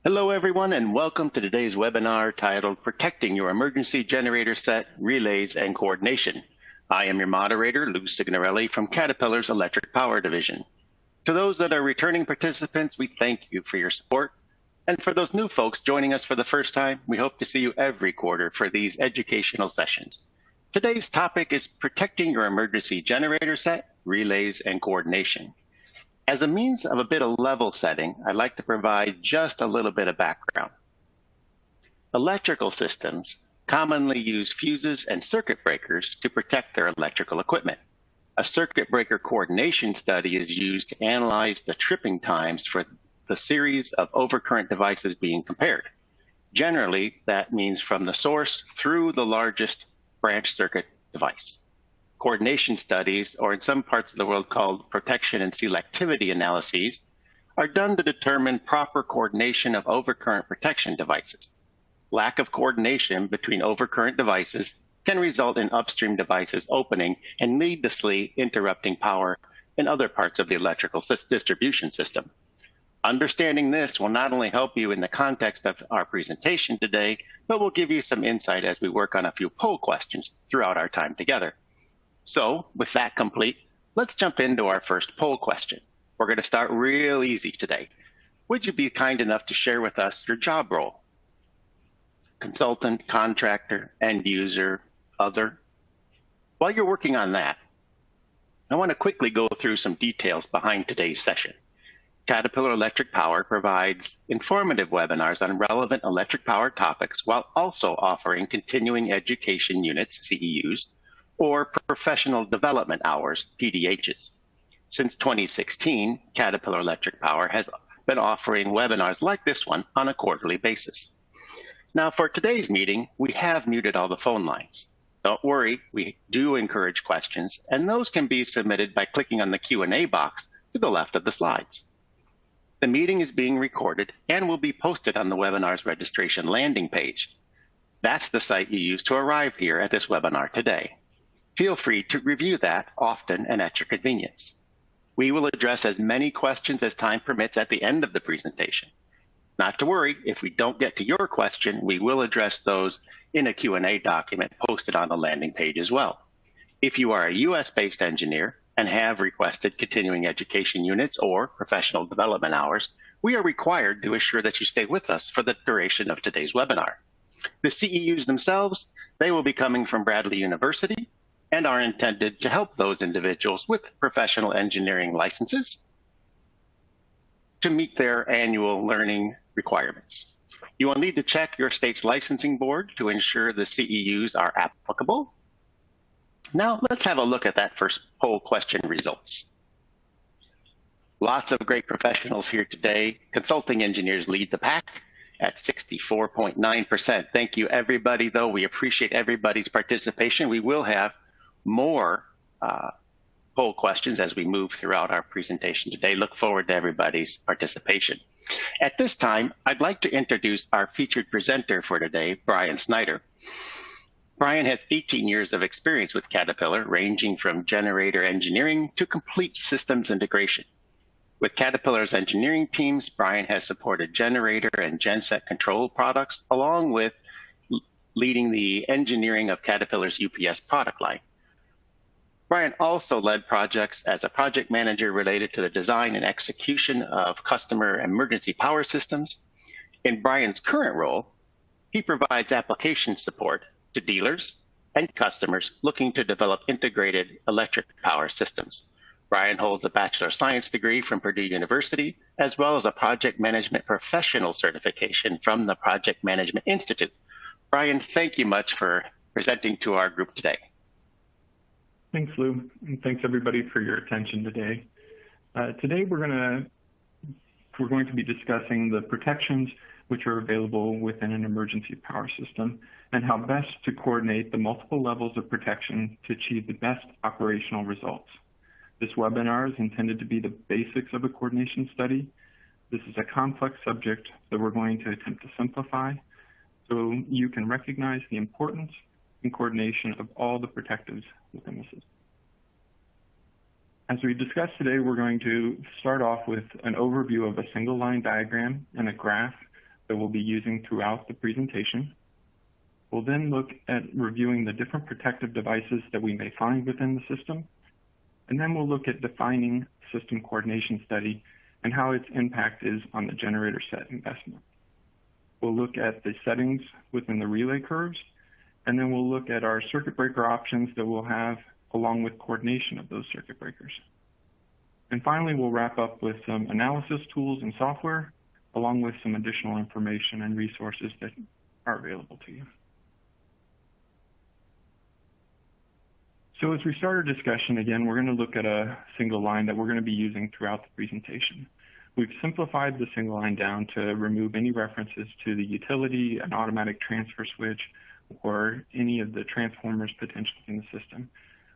Hello, everyone, and welcome to today's webinar titled Protecting Your Emergency Generator Set, Relays, and Coordination. I am your moderator, Lou Signorelli from Caterpillar's Electric Power Division. To those that are returning participants, we thank you for your support. And for those new folks joining us for the first time, we hope to see you every quarter for these educational sessions. Today's topic is Protecting Your Emergency Generator Set, Relays, and Coordination. As a means of a bit of level setting, I'd like to provide just a little bit of background. Electrical systems commonly use fuses and circuit breakers to protect their electrical equipment. A circuit breaker coordination study is used to analyze the tripping times for the series of overcurrent devices being compared. Generally, that means from the source through the largest branch circuit device. Coordination studies, or in some parts of the world called protection and selectivity analyses, are done to determine proper coordination of overcurrent protection devices. Lack of coordination between overcurrent devices can result in upstream devices opening and needlessly interrupting power in other parts of the electrical distribution system. Understanding this will not only help you in the context of our presentation today, but will give you some insight as we work on a few poll questions throughout our time together. So with that complete, let's jump into our first poll question. We're going to start real easy today. Would you be kind enough to share with us your job role? Consultant, contractor, end user, other? While you're working on that, I want to quickly go through some details behind today's session. Caterpillar Electric Power provides informative webinars on relevant electric power topics while also offering continuing education units, CEUs, or professional development hours, PDHs. Since 2016, Caterpillar Electric Power has been offering webinars like this one on a quarterly basis. Now for today's meeting, we have muted all the phone lines. Don't worry, we do encourage questions, and those can be submitted by clicking on the Q&A box to the left of the slides. The meeting is being recorded and will be posted on the webinar's registration landing page. That's the site you use to arrive here at this webinar today. Feel free to review that often and at your convenience. We will address as many questions as time permits at the end of the presentation. Not to worry, if we don't get to your question, we will address those in a Q&A document posted on the landing page as well. If you are a US-based engineer and have requested continuing education units or professional development hours, we are required to assure that you stay with us for the duration of today's webinar. The CEUs themselves, they will be coming from Bradley University, and are intended to help those individuals with professional engineering licenses to meet their annual learning requirements. You will need to check your state's licensing board to ensure the CEUs are applicable. Now let's have a look at that first poll question results. Lots of great professionals here today. Consulting engineers lead the pack at 64.9%. Thank you everybody, though. We appreciate everybody's participation. We will have more poll questions as we move throughout our presentation today. Look forward to everybody's participation. At this time, I'd like to introduce our featured presenter for today, Brian Snyder. Brian has 18 years of experience with Caterpillar, ranging from generator engineering to complete systems integration. With Caterpillar's engineering teams, Brian has supported generator and genset control products, along with leading the engineering of Caterpillar's UPS product line. Brian also led projects as a project manager related to the design and execution of customer emergency power systems. In Brian's current role, he provides application support to dealers and customers looking to develop integrated electric power systems. Brian holds a Bachelor of Science degree from Purdue University, as well as a project management professional certification from the Project Management Institute. Brian, thank you much for presenting to our group today. Thanks, Lou, and thanks everybody for your attention today. Today we're going to be discussing the protections which are available within an emergency power system and how best to coordinate the multiple levels of protection to achieve the best operational results. This webinar is intended to be the basics of a coordination study. This is a complex subject that we're going to attempt to simplify so you can recognize the importance and coordination of all the protectives within the system. As we discussed today, we're going to start off with an overview of a single line diagram and a graph that we'll be using throughout the presentation. We'll then look at reviewing the different protective devices that we may find within the system. And then we'll look at defining system coordination study and how its impact is on the generator set investment. We'll look at the settings within the relay curves, and then we'll look at our circuit breaker options that we'll have along with coordination of those circuit breakers. And finally, we'll wrap up with some analysis tools and software, along with some additional information and resources that are available to you. So as we start our discussion, again, we're going to look at a single line that we're going to be using throughout the presentation. We've simplified the single line down to remove any references to the utility, an automatic transfer switch, or any of the transformers potentially in the system.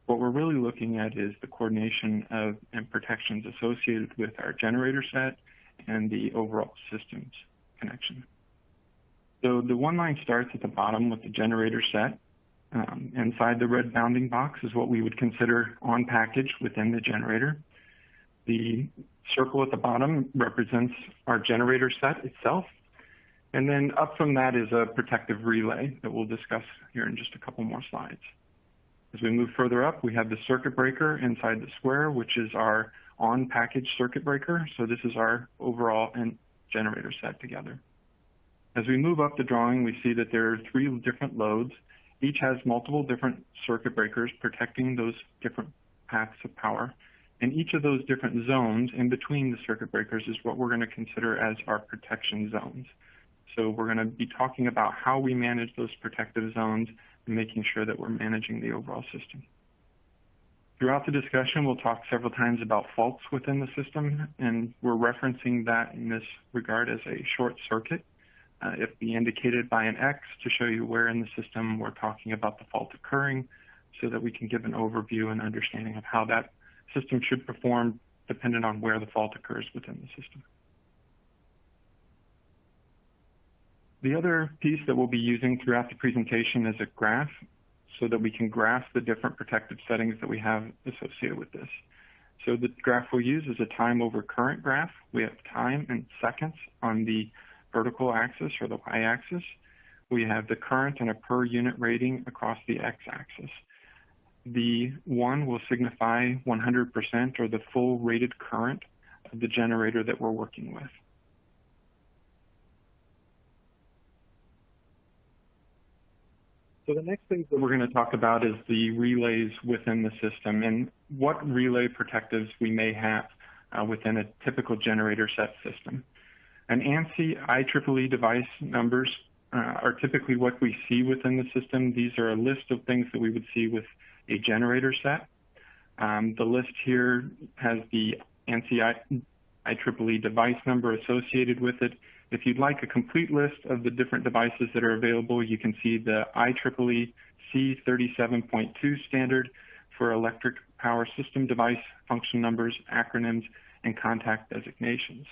What we're really looking at is the coordination of and protections associated with our generator set and the overall systems connection. So the one line starts at the bottom with the generator set. Inside the red bounding box is what we would consider on package within the generator. The circle at the bottom represents our generator set itself. And then up from that is a protective relay that we'll discuss here in just a couple more slides. As we move further up, we have the circuit breaker inside the square, which is our on-package circuit breaker. So this is our overall and generator set together. As we move up the drawing, we see that there are 3 different loads. Each has multiple different circuit breakers protecting those different paths of power. And each of those different zones in between the circuit breakers is what we're going to consider as our protection zones. So we're going to be talking about how we manage those protective zones and making sure that we're managing the overall system. Throughout the discussion, we'll talk several times about faults within the system, and we're referencing that in this regard as a short circuit. It be indicated by an X to show you where in the system we're talking about the fault occurring so that we can give an overview and understanding of how that system should perform dependent on where the fault occurs within the system. The other piece that we'll be using throughout the presentation is a graph so that we can graph the different protective settings that we have associated with this. So the graph we'll use is a time over current graph. We have time and seconds on the vertical axis or the y-axis. We have the current and a per unit rating across the x-axis. The 1 will signify 100% or the full rated current of the generator that we're working with. So the next thing that we're going to talk about is the relays within the system and what relay protectives we may have within a typical generator set system. An ANSI IEEE device numbers are typically what we see within the system. These are a list of things that we would see with a generator set. The list here has the ANSI IEEE device number associated with it. If you'd like a complete list of the different devices that are available, you can see the IEEE C37.2 standard for electric power system device function numbers, acronyms, and contact designations.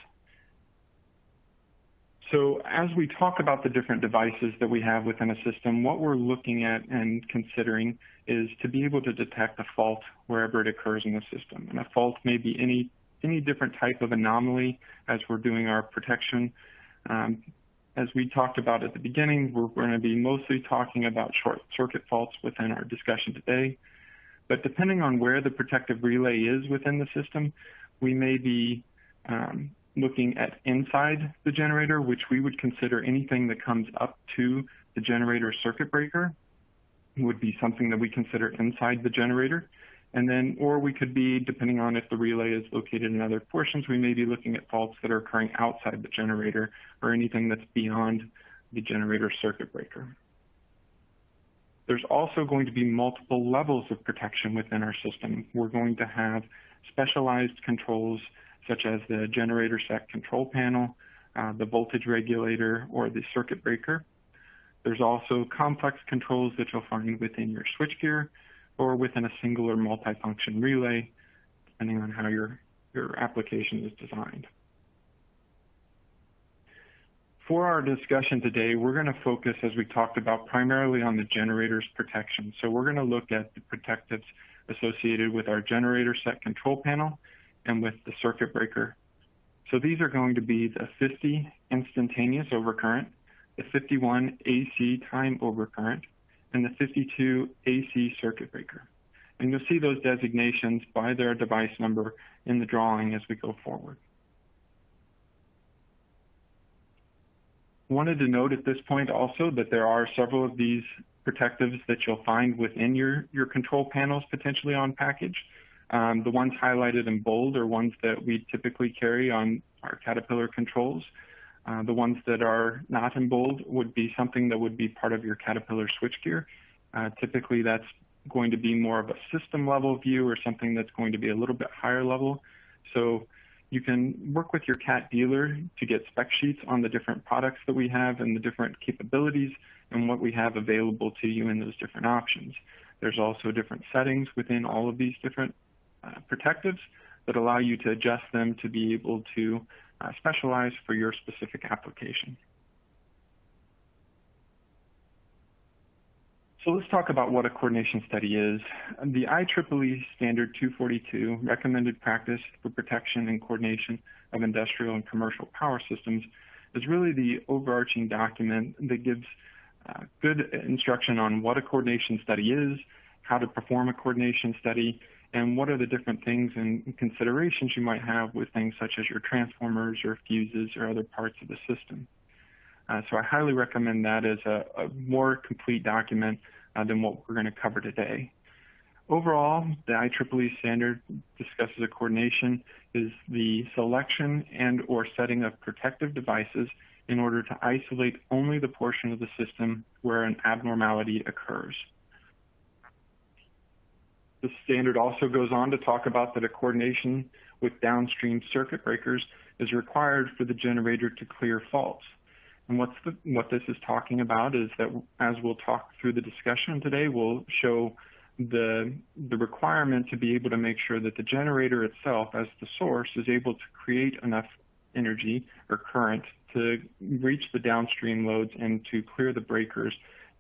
So as we talk about the different devices that we have within a system, what we're looking at and considering is to be able to detect a fault wherever it occurs in the system. And a fault may be any different type of anomaly as we're doing our protection. As we talked about at the beginning, we're going to be mostly talking about short circuit faults within our discussion today. But depending on where the protective relay is within the system, we may be looking at inside the generator, which we would consider anything that comes up to the generator circuit breaker would be something that we consider inside the generator. And then, or we could be, depending on if the relay is located in other portions, we may be looking at faults that are occurring outside the generator or anything that's beyond the generator circuit breaker. There's also going to be multiple levels of protection within our system. We're going to have specialized controls such as the generator set control panel, the voltage regulator, or the circuit breaker. There's also complex controls that you'll find within your switchgear or within a single or multifunction relay, depending on how your application is designed. For our discussion today, we're going to focus, as we talked about, primarily on the generator's protection. So we're going to look at the protectives associated with our generator set control panel and with the circuit breaker So these are going to be the 50 instantaneous overcurrent, the 51 AC time overcurrent, and the 52 AC circuit breaker. And you'll see those designations by their device number in the drawing as we go forward. Wanted to note at this point also that there are several of these protectives that you'll find within your control panels potentially on package. The ones highlighted in bold are ones that we typically carry on our Caterpillar controls. The ones that are not in bold would be something that would be part of your Caterpillar switchgear. Typically that's going to be more of a system level view or something that's going to be a little bit higher level. So you can work with your CAT dealer to get spec sheets on the different products that we have and the different capabilities and what we have available to you in those different options. There's also different settings within all of these different protectives that allow you to adjust them to be able to specialize for your specific application. So let's talk about what a coordination study is. The IEEE Standard 242, Recommended Practice for Protection and Coordination of Industrial and Commercial Power Systems, is really the overarching document that gives good instruction on what a coordination study is, how to perform a coordination study, and what are the different things and considerations you might have with things such as your transformers or fuses or other parts of the system. So I highly recommend that as a more complete document than what we're going to cover today. Overall, the IEEE standard discusses a coordination is the selection and or setting of protective devices in order to isolate only the portion of the system where an abnormality occurs. The standard also goes on to talk about that a coordination with downstream circuit breakers is required for the generator to clear faults. And what this is talking about is that, as we'll talk through the discussion today, we'll show the requirement to be able to make sure that the generator itself, as the source, is able to create enough energy or current to reach the downstream loads and to clear the breakers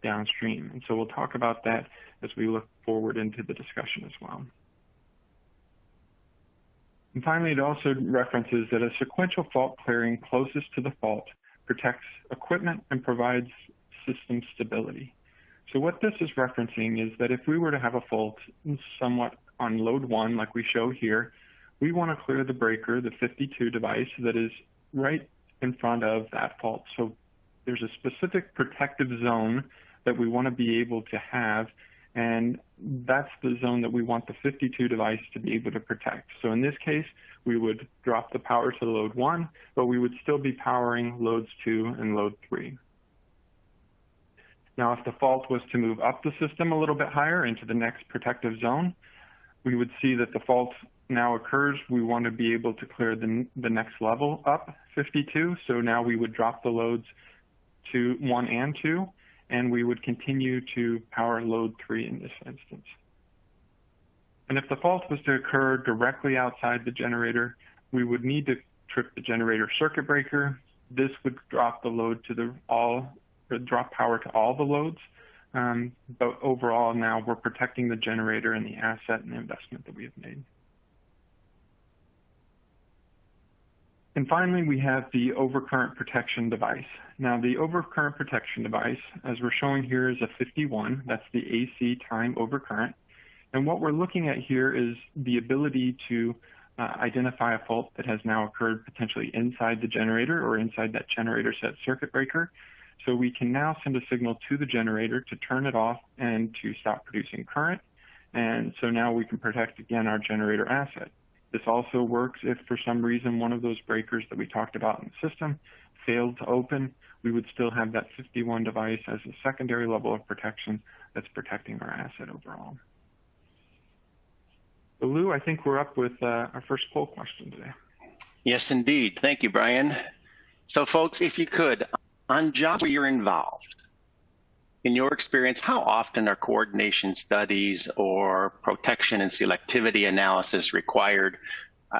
downstream. And so we'll talk about that as we look forward into the discussion as well. And finally, it also references that a sequential fault clearing closest to the fault protects equipment and provides system stability. So what this is referencing is that if we were to have a fault somewhat on load 1, like we show here, we want to clear the breaker, the 52 device that is right in front of that fault. So there's a specific protective zone that we want to be able to have, and that's the zone that we want the 52 device to be able to protect. So in this case, we would drop the power to load 1, but we would still be powering loads 2 and load 3. Now, if the fault was to move up the system a little bit higher into the next protective zone, we would see that the fault now occurs. We want to be able to clear the next level up 52. So now we would drop the loads to 1 and 2, and we would continue to power load 3 in this instance. And if the fault was to occur directly outside the generator, we would need to trip the generator circuit breaker. This would drop the load to drop power to all the loads. But overall, now we're protecting the generator and the asset and the investment that we have made. And finally, we have the overcurrent protection device. Now, the overcurrent protection device, as we're showing here, is a 51. That's the AC time overcurrent. And what we're looking at here is the ability to identify a fault that has now occurred potentially inside the generator or inside that generator set circuit breaker. So we can now send a signal to the generator to turn it off and to stop producing current. And so now we can protect, again, our generator asset. This also works if for some reason one of those breakers that we talked about in the system failed to open. We would still have that 51 device as a secondary level of protection that's protecting our asset overall. So Lou, I think we're up with our first poll question today. Yes, indeed. Thank you, Brian. So folks, if you could, on jobs where you're involved, in your experience, how often are coordination studies or protection and selectivity analysis required?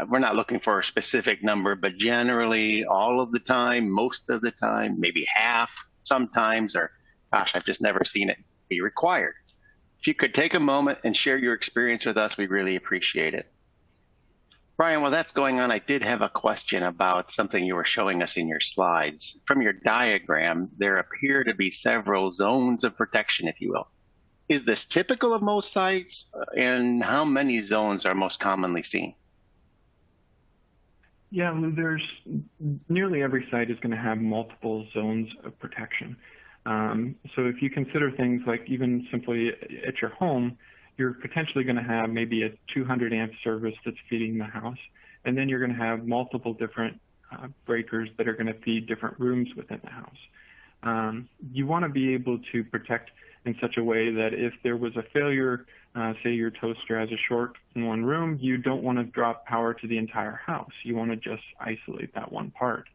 We're not looking for a specific number, but generally all of the time, most of the time, maybe half sometimes, or gosh, I've just never seen it be required. If you could take a moment and share your experience with us, we really appreciate it. Brian, while that's going on, I did have a question about something you were showing us in your slides. From your diagram, there appear to be several zones of protection, if you will. Is this typical of most sites, and how many zones are most commonly seen? Yeah, Lou, there's nearly every site is going to have multiple zones of protection. So if you consider things like even simply at your home, you're potentially going to have maybe a 200 amp service that's feeding the house, and then you're going to have multiple different breakers that are going to feed different rooms within the house. You want to be able to protect in such a way that if there was a failure, say your toaster has a short in one room, you don't want to drop power to the entire house. You want to just isolate that one part.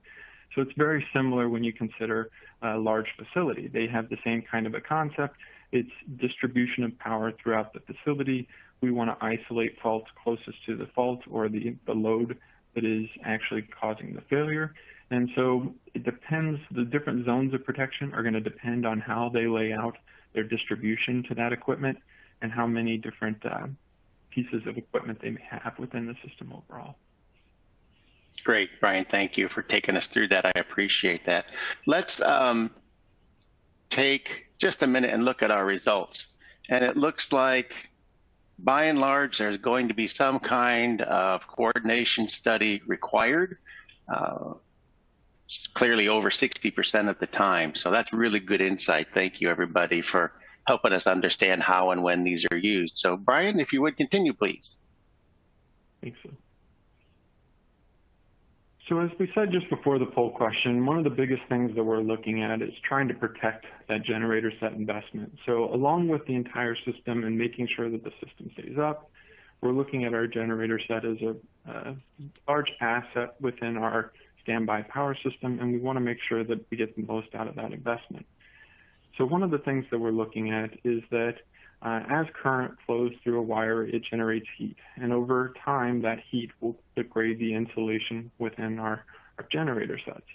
So it's very similar when you consider a large facility. They have the same kind of a concept. It's distribution of power throughout the facility. We want to isolate faults closest to the fault or the load that is actually causing the failure. And so it depends, the different zones of protection are going to depend on how they lay out their distribution to that equipment and how many different pieces of equipment they may have within the system overall. Great, Brian. Thank you for taking us through that. I appreciate that. Let's take just a minute and look at our results. And it looks like, by and large, there's going to be some kind of coordination study required. Clearly over 60% of the time. So that's really good insight. Thank you, everybody, for helping us understand how and when these are used. So Brian, if you would continue, please. Thanks. So as we said just before the poll question, one of the biggest things that we're looking at is trying to protect that generator set investment. So along with the entire system and making sure that the system stays up, we're looking at our generator set as a large asset within our standby power system, and we want to make sure that we get the most out of that investment. So one of the things that we're looking at is that as current flows through a wire, it generates heat. And over time, that heat will degrade the insulation within our generator sets.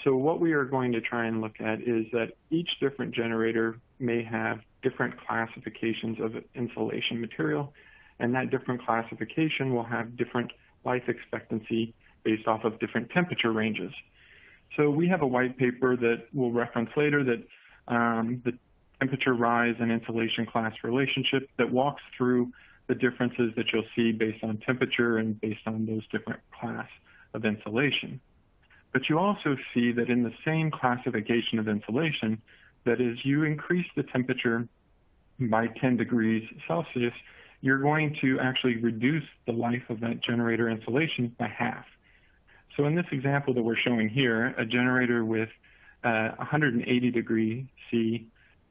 So what we are going to try and look at is that each different generator may have different classifications of insulation material, and that different classification will have different life expectancy based off of different temperature ranges. So we have a white paper that we'll reference later that the temperature rise and insulation class relationship that walks through the differences that you'll see based on temperature and based on those different class of insulation. But you also see that in the same classification of insulation, that as you increase the temperature by 10 degrees Celsius, you're going to actually reduce the life of that generator insulation by half. So in this example that we're showing here, a generator with 180 degree C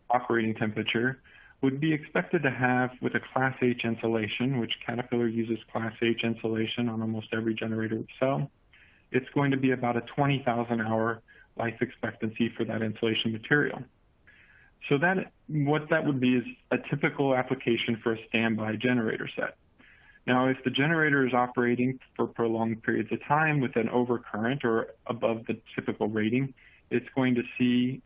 operating temperature would be expected to have, with a Class H insulation, which Caterpillar uses Class H insulation on almost every generator we sell, it's going to be about a 20,000 hour life expectancy for that insulation material. So what that would be is a typical application for a standby generator set. Now, if the generator is operating for prolonged periods of time with an overcurrent or above the typical rating, it's going to see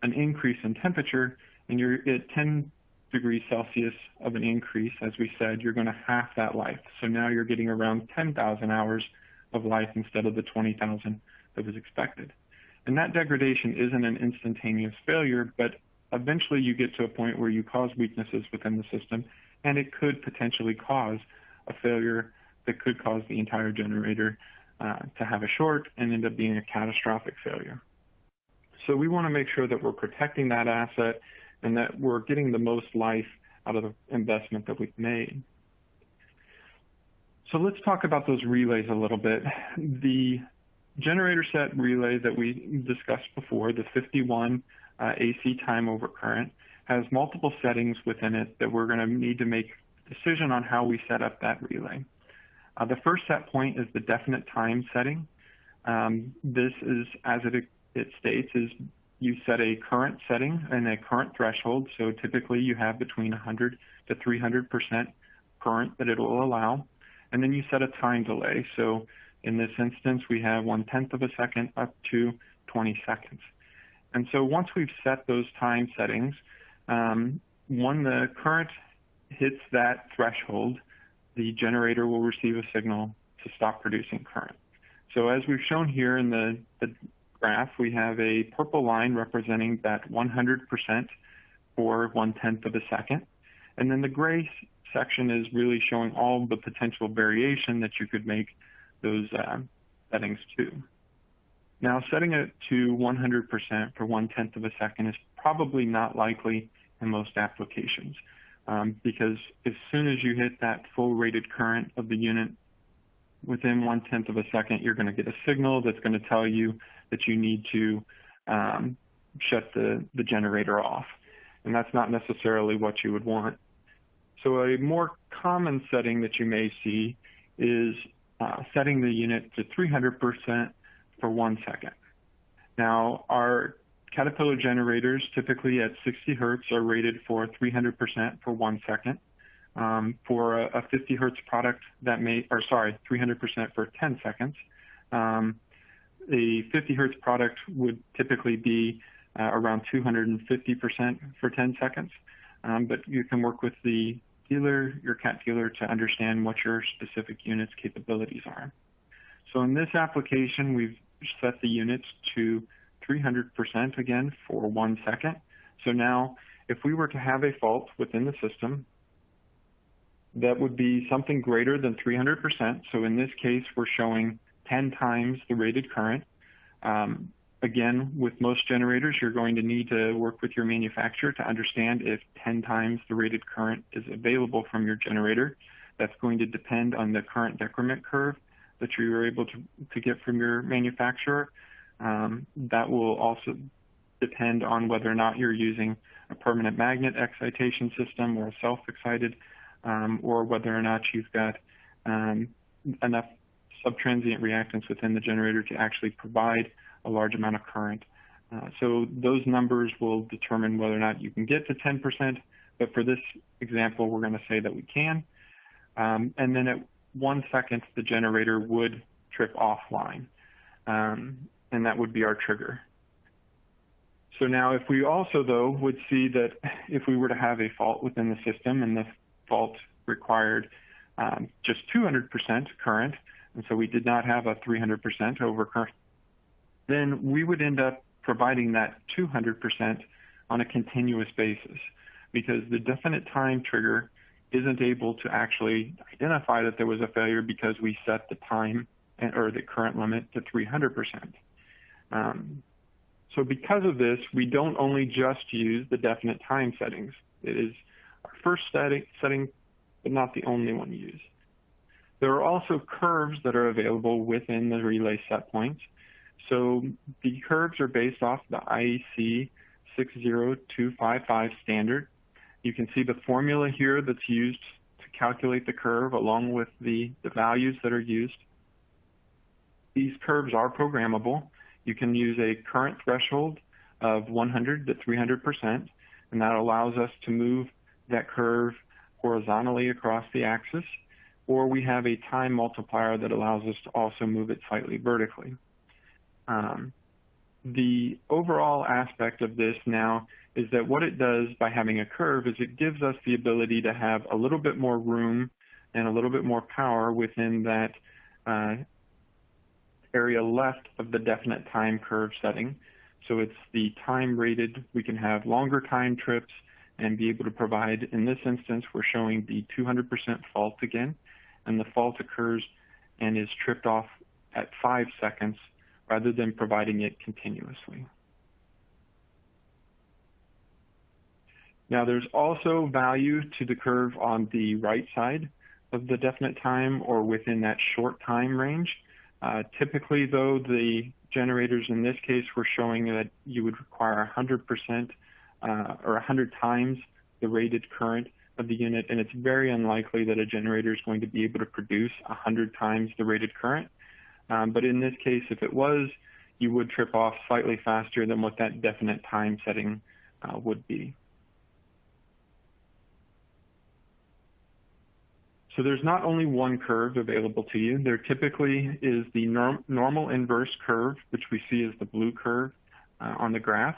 an increase in temperature, and you're at 10 degrees Celsius of an increase. As we said, you're going to half that life. So now you're getting around 10,000 hours of life instead of the 20,000 that was expected. And that degradation isn't an instantaneous failure, but eventually you get to a point where you cause weaknesses within the system, and it could potentially cause a failure that could cause the entire generator to have a short and end up being a catastrophic failure. So we want to make sure that we're protecting that asset and that we're getting the most life out of the investment that we've made. So let's talk about those relays a little bit. The generator set relay that we discussed before, the 51 AC time over current, has multiple settings within it that we're going to need to make a decision on how we set up that relay. The first set point is the definite time setting. This is, as it states, is you set a current setting and a current threshold. So typically you have between 100 to 300% current that it will allow. And then you set a time delay. So in this instance, we have 1/10 of a second up to 20 seconds. And so once we've set those time settings, when the current hits that threshold, the generator will receive a signal to stop producing current. So as we've shown here in the graph, we have a purple line representing that 100% for 1/10 of a second. And then the gray section is really showing all the potential variation that you could make those settings to. Now, setting it to 100% for 1/10 of a second is probably not likely in most applications because as soon as you hit that full rated current of the unit, within 1/10 of a second, you're going to get a signal that's going to tell you that you need to shut the generator off. And that's not necessarily what you would want. So a more common setting that you may see is setting the unit to 300% for 1 second. Now, our Caterpillar generators, typically at 60 hertz, are rated for 300% for 1 second. For a 50 hertz product, 300% for 10 seconds. A 50 hertz product would typically be around 250% for 10 seconds. But you can work with the dealer, your CAT dealer, to understand what your specific unit's capabilities are. So in this application, we've set the units to 300% again for 1 second. So now, if we were to have a fault within the system, that would be something greater than 300%. So in this case, we're showing 10 times the rated current. Again, with most generators, you're going to need to work with your manufacturer to understand if 10 times the rated current is available from your generator. That's going to depend on the current decrement curve that you were able to get from your manufacturer. That will also depend on whether or not you're using a permanent magnet excitation system or a self-excited, or whether or not you've got enough subtransient reactance within the generator to actually provide a large amount of current. So those numbers will determine whether or not you can get to 10%, but for this example, we're going to say that we can. And then at 1 second, the generator would trip offline, and that would be our trigger. So now if we also, though, would see that if we were to have a fault within the system and the fault required just 200% current, and so we did not have a 300% over current, then we would end up providing that 200% on a continuous basis because the definite time trigger isn't able to actually identify that there was a failure because we set the time or the current limit to 300%. So because of this, we don't only just use the definite time settings. It is our first setting, but not the only one used. There are also curves that are available within the relay set points. So the curves are based off the IEC 60255 standard. You can see the formula here that's used to calculate the curve along with the values that are used. These curves are programmable. You can use a current threshold of 100 to 300%, and that allows us to move that curve horizontally across the axis, or we have a time multiplier that allows us to also move it slightly vertically. The overall aspect of this now is that what it does by having a curve is it gives us the ability to have a little bit more room and a little bit more power within that area left of the definite time curve setting. So it's the time rated. We can have longer time trips and be able to provide, in this instance, we're showing the 200% fault again, and the fault occurs and is tripped off at 5 seconds rather than providing it continuously. Now there's also value to the curve on the right side of the definite time or within that short time range. Typically though, the generators in this case were showing that you would require 100% or 100 times the rated current of the unit, and it's very unlikely that a generator is going to be able to produce 100 times the rated current. But in this case, if it was, you would trip off slightly faster than what that definite time setting would be. So there's not only one curve available to you. There typically is the normal inverse curve, which we see as the blue curve on the graph.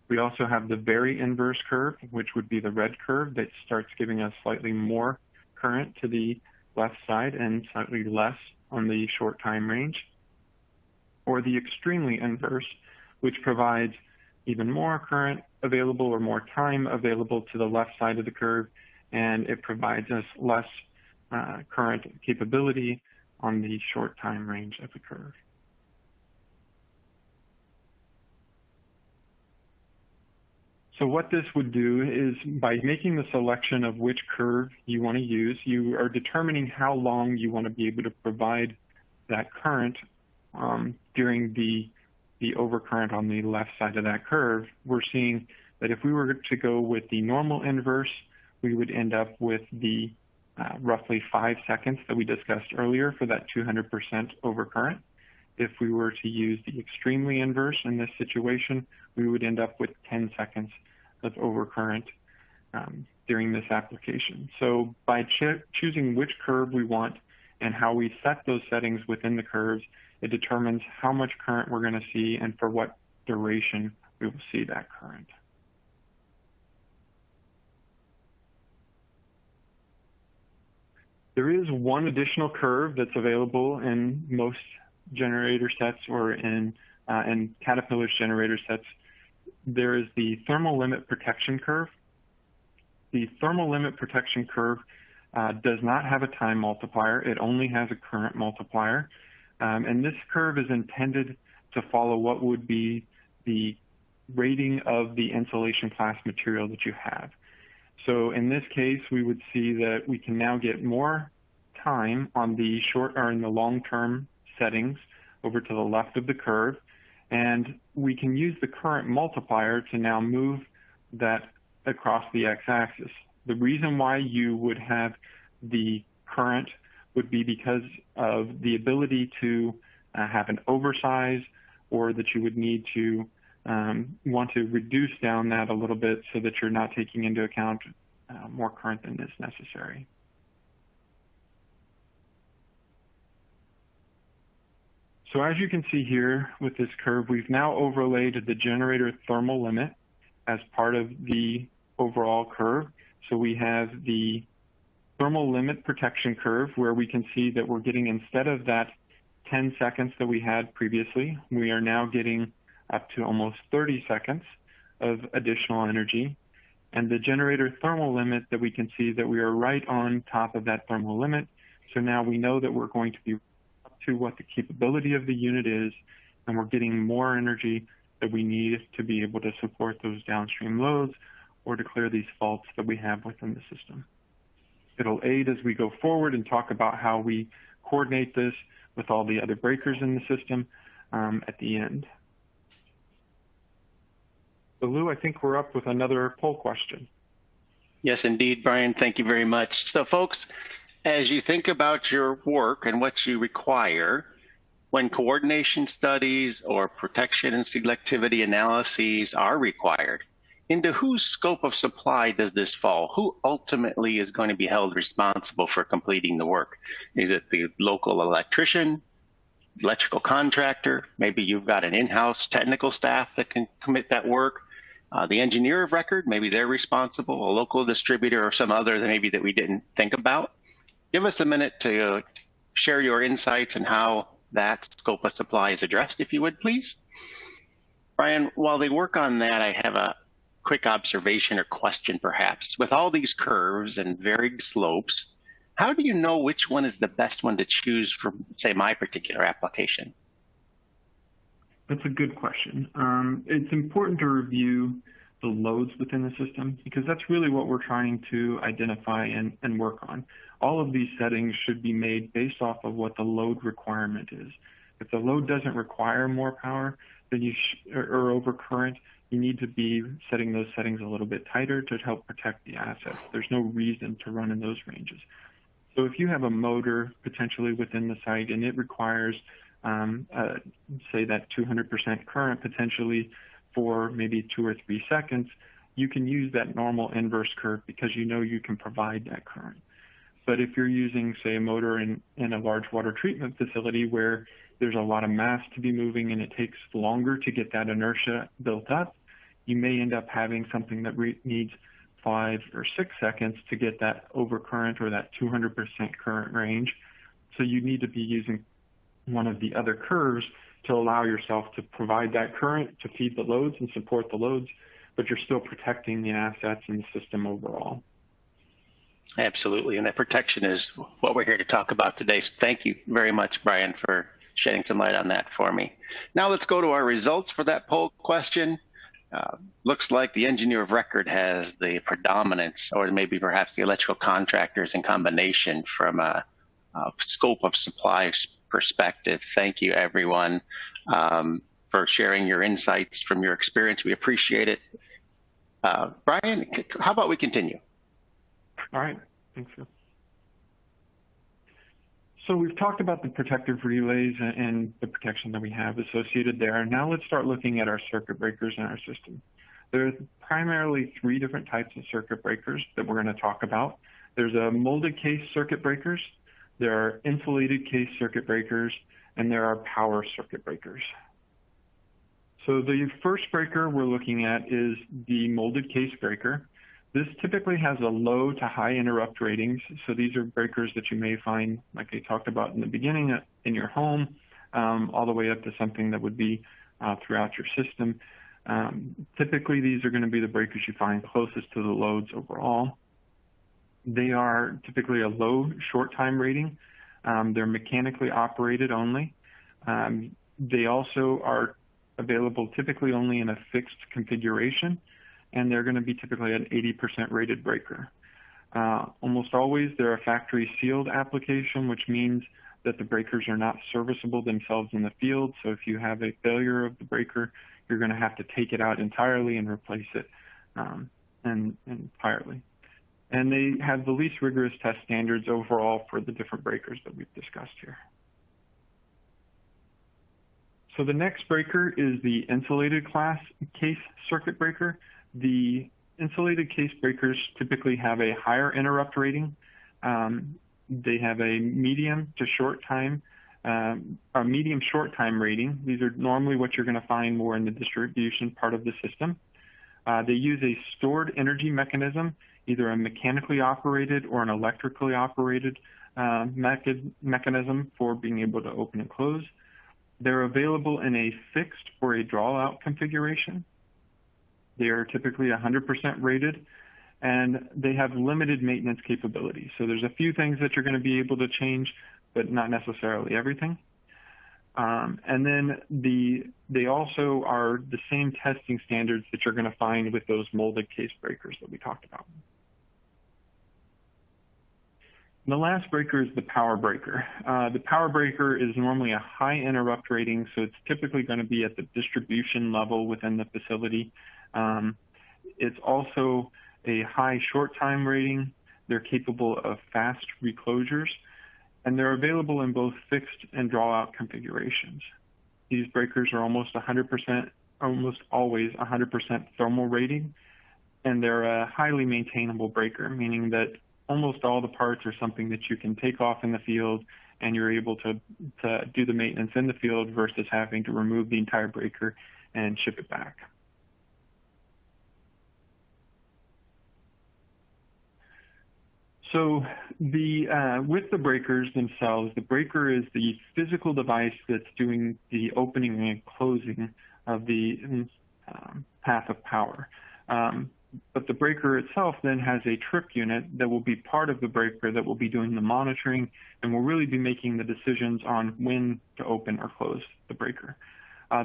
We also have the very inverse curve, which would be the red curve that starts giving us slightly more current to the left side and slightly less on the short time range, or the extremely inverse, which provides even more current available or more time available to the left side of the curve, and it provides us less current capability on the short time range of the curve. So what this would do is, by making the selection of which curve you want to use, you are determining how long you want to be able to provide that current during the overcurrent on the left side of that curve. We're seeing that if we were to go with the normal inverse, we would end up with the roughly 5 seconds that we discussed earlier for that 200% overcurrent. If we were to use the extremely inverse in this situation, we would end up with 10 seconds of overcurrent during this application. So by choosing which curve we want and how we set those settings within the curves, it determines how much current we're going to see and for what duration we will see that current. There is one additional curve that's available in most generator sets, or in Caterpillar's generator sets. There is the thermal limit protection curve. The thermal limit protection curve does not have a time multiplier. It only has a current multiplier. And this curve is intended to follow what would be the rating of the insulation class material that you have. So in this case, we would see that we can now get more time on the short or in the long-term settings over to the left of the curve, and we can use the current multiplier to now move that across the x-axis. The reason why you would have the current would be because of the ability to have an oversize, or that you would need to want to reduce down that a little bit so that you're not taking into account more current than is necessary. So as you can see here with this curve, we've now overlaid the generator thermal limit as part of the overall curve. So we have the thermal limit protection curve, where we can see that we're getting, instead of that 10 seconds that we had previously, we are now getting up to almost 30 seconds of additional energy. And the generator thermal limit, that we can see that we are right on top of that thermal limit. So now we know that we're going to be up to what the capability of the unit is, and we're getting more energy that we need to be able to support those downstream loads or to clear these faults that we have within the system. It'll aid as we go forward and talk about how we coordinate this with all the other breakers in the system at the end. So Lou, I think we're up with another poll question. Yes, indeed, Brian. Thank you very much. So folks, as you think about your work and what you require, when coordination studies or protection and selectivity analyses are required, into whose scope of supply does this fall? Who ultimately is going to be held responsible for completing the work? Is it the local electrician, electrical contractor? Maybe you've got an in-house technical staff that can commit that work. The engineer of record, maybe they're responsible, a local distributor or some other that maybe that we didn't think about. Give us a minute to share your insights and how that scope of supply is addressed, if you would, please. Brian, while they work on that, I have a quick observation or question, perhaps. With all these curves and varied slopes, how do you know which one is the best one to choose for, say, my particular application? That's a good question. It's important to review the loads within the system, because that's really what we're trying to identify and work on. All of these settings should be made based off of what the load requirement is. If the load doesn't require more power, then or overcurrent, you need to be setting those settings a little bit tighter to help protect the assets. There's no reason to run in those ranges. So if you have a motor potentially within the site and it requires, say, that 200% current potentially for maybe 2 or 3 seconds, you can use that normal inverse curve because you know you can provide that current. But if you're using, say, a motor in a large water treatment facility where there's a lot of mass to be moving and it takes longer to get that inertia built up, you may end up having something that needs 5 or 6 seconds to get that overcurrent or that 200% current range. So you need to be using one of the other curves to allow yourself to provide that current to feed the loads and support the loads, but you're still protecting the assets and the system overall. Absolutely, and that protection is what we're here to talk about today. So thank you very much, Brian, for shedding some light on that for me. Now let's go to our results for that poll question. Looks like the engineer of record has the predominance, or maybe perhaps the electrical contractors in combination from a scope of supply perspective. Thank you, everyone, for sharing your insights from your experience. We appreciate it. Brian, how about we continue? All right, thanks, Phil. So we've talked about the protective relays and the protection that we have associated there. Now let's start looking at our circuit breakers in our system. There are primarily 3 different types of circuit breakers that we're going to talk about. There's a molded case circuit breakers, there are insulated case circuit breakers, and there are power circuit breakers. So the first breaker we're looking at is the molded case breaker. This typically has a low to high interrupt ratings. So these are breakers that you may find, like I talked about in the beginning, in your home, all the way up to something that would be throughout your system. Typically, these are going to be the breakers you find closest to the loads overall. They are typically a low short time rating. They're mechanically operated only. They also are available typically only in a fixed configuration, and they're going to be typically an 80% rated breaker. Almost always they're a factory sealed application, which means that the breakers are not serviceable themselves in the field. So if you have a failure of the breaker, you're going to have to take it out entirely and replace it entirely. And they have the least rigorous test standards overall for the different breakers that we've discussed here. So the next breaker is the insulated class case circuit breaker. The insulated case breakers typically have a higher interrupt rating. They have a medium to short time, a medium short time rating. These are normally what you're going to find more in the distribution part of the system. They use a stored energy mechanism, either a mechanically operated or an electrically operated mechanism for being able to open and close. They're available in a fixed or a draw-out configuration. They are typically 100% rated, and they have limited maintenance capability. So there's a few things that you're going to be able to change, but not necessarily everything. And then they also are the same testing standards that you're going to find with those molded case breakers that we talked about. And the last breaker is the power breaker. The power breaker is normally a high interrupt rating, so it's typically going to be at the distribution level within the facility. It's also a high short time rating. They're capable of fast reclosures, and they're available in both fixed and draw-out configurations. These breakers are almost always 100% thermal rating, and they're a highly maintainable breaker, meaning that almost all the parts are something that you can take off in the field and you're able to do the maintenance in the field versus having to remove the entire breaker and ship it back. So with the breakers themselves, the breaker is the physical device that's doing the opening and closing of the path of power. But the breaker itself then has a trip unit that will be part of the breaker that will be doing the monitoring and will really be making the decisions on when to open or close the breaker.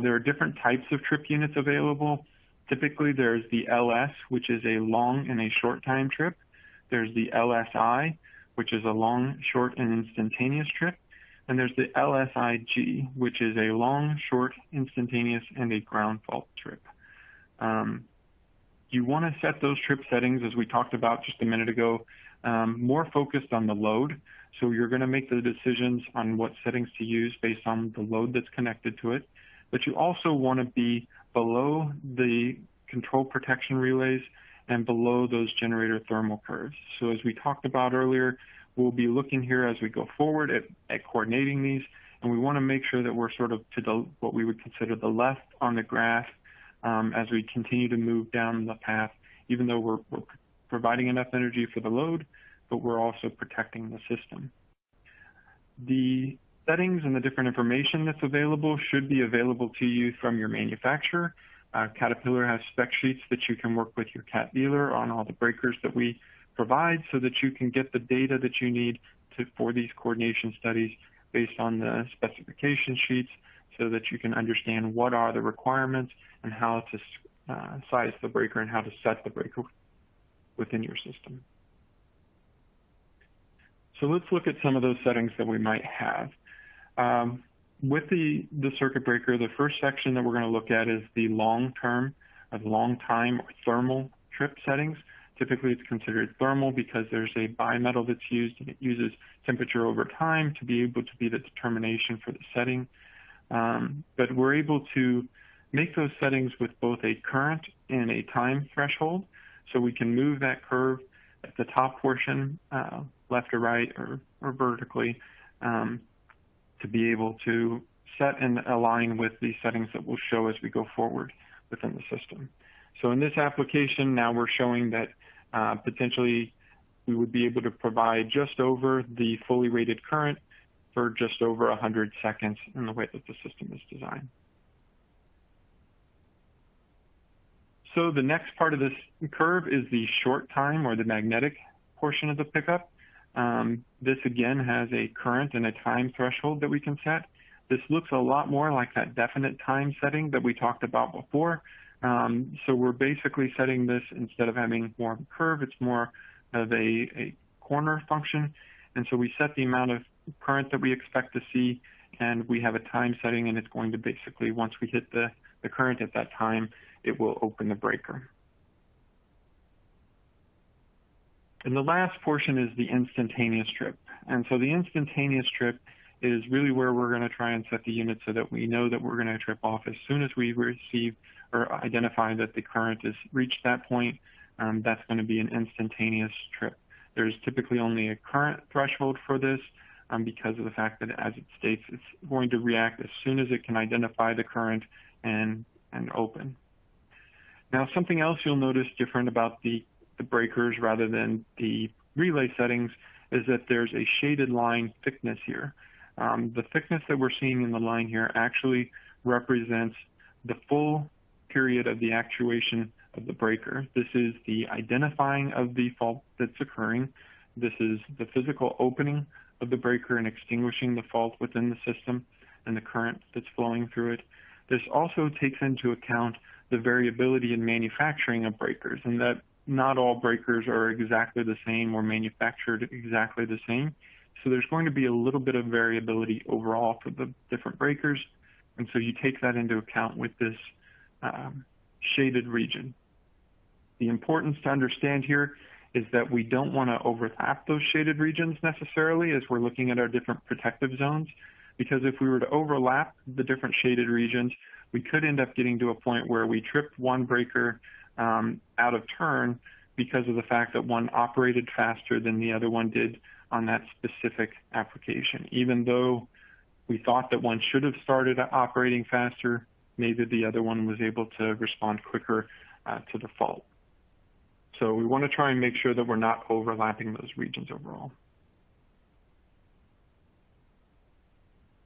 There are different types of trip units available. Typically, there's the LS, which is a long and a short time trip. There's the LSI, which is a long, short, and instantaneous trip. And there's the LSIG, which is a long, short, instantaneous, and a ground fault trip. You want to set those trip settings, as we talked about just a minute ago, more focused on the load. So you're going to make the decisions on what settings to use based on the load that's connected to it. But you also want to be below the control protection relays and below those generator thermal curves. So as we talked about earlier, we'll be looking here as we go forward at coordinating these, and we want to make sure that we're sort of to what we would consider the left on the graph as we continue to move down the path, even though we're providing enough energy for the load, but we're also protecting the system. The settings and the different information that's available should be available to you from your manufacturer. Caterpillar has spec sheets that you can work with your Cat dealer on all the breakers that we provide so that you can get the data that you need for these coordination studies based on the specification sheets so that you can understand what are the requirements and how to size the breaker and how to set the breaker within your system. So let's look at some of those settings that we might have. With the circuit breaker, the first section that we're going to look at is the long-time or thermal trip settings. Typically, it's considered thermal because there's a bimetal that's used, and it uses temperature over time to be able to be the determination for the setting. But we're able to make those settings with both a current and a time threshold, so we can move that curve at the top portion, left or right or vertically, to be able to set and align with the settings that we'll show as we go forward within the system. So in this application, now we're showing that potentially we would be able to provide just over the fully rated current for just over 100 seconds in the way that the system is designed. So the next part of this curve is the short time or the magnetic portion of the pickup. This again has a current and a time threshold that we can set. This looks a lot more like that definite time setting that we talked about before. So we're basically setting this, instead of having more of a curve, it's more of a corner function. And so we set the amount of current that we expect to see, and we have a time setting, and it's going to basically, once we hit the current at that time, it will open the breaker. And the last portion is the instantaneous trip. And so the instantaneous trip is really where we're going to try and set the unit so that we know that we're going to trip off as soon as we receive or identify that the current has reached that point. That's going to be an instantaneous trip. There's typically only a current threshold for this because of the fact that, as it states, it's going to react as soon as it can identify the current and open. Now, something else you'll notice different about the breakers rather than the relay settings is that there's a shaded line thickness here. The thickness that we're seeing in the line here actually represents the full period of the actuation of the breaker. This is the identifying of the fault that's occurring. This is the physical opening of the breaker and extinguishing the fault within the system and the current that's flowing through it. This also takes into account the variability in manufacturing of breakers, and that not all breakers are exactly the same or manufactured exactly the same. So there's going to be a little bit of variability overall for the different breakers. And so you take that into account with this shaded region. The importance to understand here is that we don't want to overlap those shaded regions necessarily as we're looking at our different protective zones, because if we were to overlap the different shaded regions, we could end up getting to a point where we tripped one breaker out of turn because of the fact that one operated faster than the other one did on that specific application. Even though we thought that one should have started operating faster, maybe the other one was able to respond quicker to the fault. So we want to try and make sure that we're not overlapping those regions overall.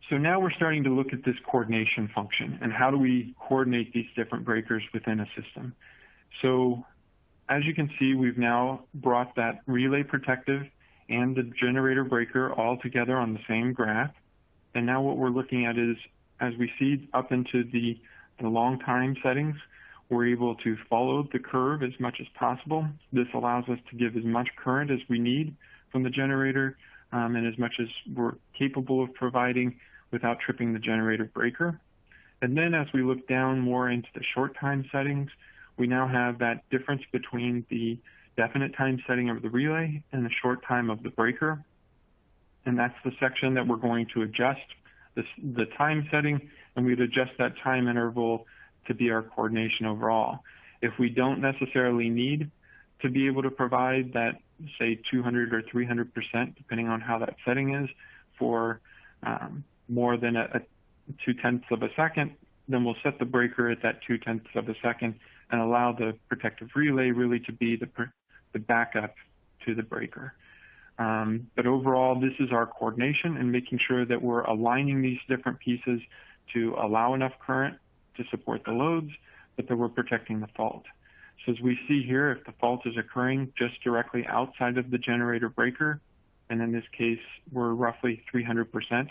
So now we're starting to look at this coordination function and how do we coordinate these different breakers within a system. So as you can see, we've now brought that relay protective and the generator breaker all together on the same graph. And now what we're looking at is, as we see up into the long time settings, we're able to follow the curve as much as possible. This allows us to give as much current as we need from the generator and as much as we're capable of providing without tripping the generator breaker. And then as we look down more into the short time settings, we now have that difference between the definite time setting of the relay and the short time of the breaker. And that's the section that we're going to adjust the time setting, and we'd adjust that time interval to be our coordination overall. If we don't necessarily need to be able to provide that, say, 200 or 300%, depending on how that setting is, for more than a 0.2 of a second, then we'll set the breaker at that 0.2 of a second and allow the protective relay really to be the the backup to the breaker. But overall, this is our coordination and making sure that we're aligning these different pieces to allow enough current to support the loads, but that we're protecting the fault. So as we see here, if the fault is occurring just directly outside of the generator breaker, and in this case, we're roughly 300%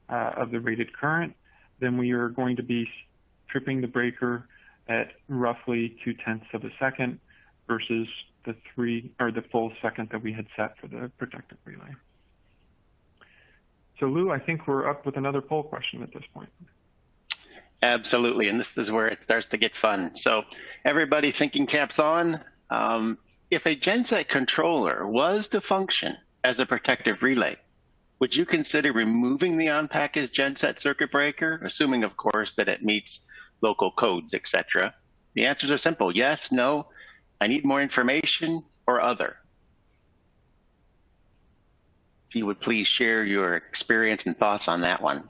of the rated current, then we are going to be tripping the breaker at roughly 0.2 of a second versus the full second that we had set for the protective relay. So Lou, I think we're up with another poll question at this point. Absolutely, and this is where it starts to get fun. So everybody thinking caps on. If a genset controller was to function as a protective relay, would you consider removing the on-package genset circuit breaker, assuming, of course, that it meets local codes, etc.? The answers are simple: yes, no, I need more information, or other. If you would please share your experience and thoughts on that one.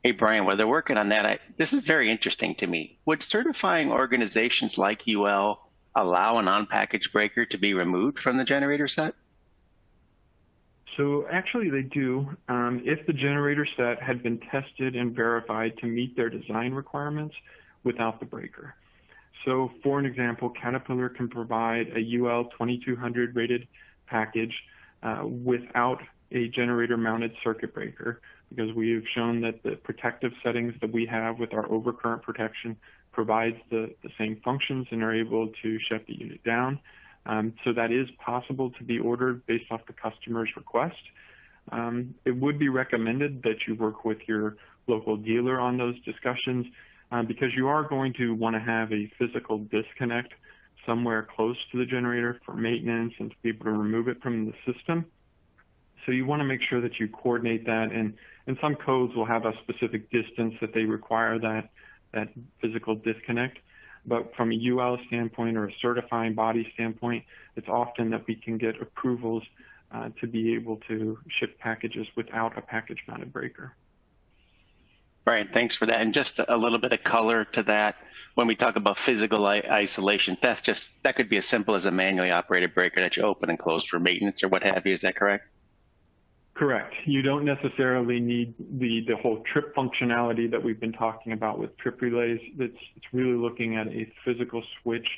Hey, Brian, while they're working on that, this is very interesting to me. Would certifying organizations like UL allow an on-package breaker to be removed from the generator set? So actually they do. If the generator set had been tested and verified to meet their design requirements without the breaker. So for an example, Caterpillar can provide a UL 2200 rated package without a generator mounted circuit breaker, because we have shown that the protective settings that we have with our overcurrent protection provides the same functions and are able to shut the unit down. So that is possible to be ordered based off the customer's request. It would be recommended that you work with your local dealer on those discussions because you are going to want to have a physical disconnect somewhere close to the generator for maintenance and to be able to remove it from the system. So you want to make sure that you coordinate that, and some codes will have a specific distance that they require that physical disconnect. But from a UL standpoint or a certifying body standpoint, it's often that we can get approvals to be able to ship packages without a package-mounted breaker. Right, thanks for that. And just a little bit of color to that. When we talk about physical isolation, that could be as simple as a manually operated breaker that you open and close for maintenance or what have you. Is that correct? Correct. You don't necessarily need the whole trip functionality that we've been talking about with trip relays. It's really looking at a physical switch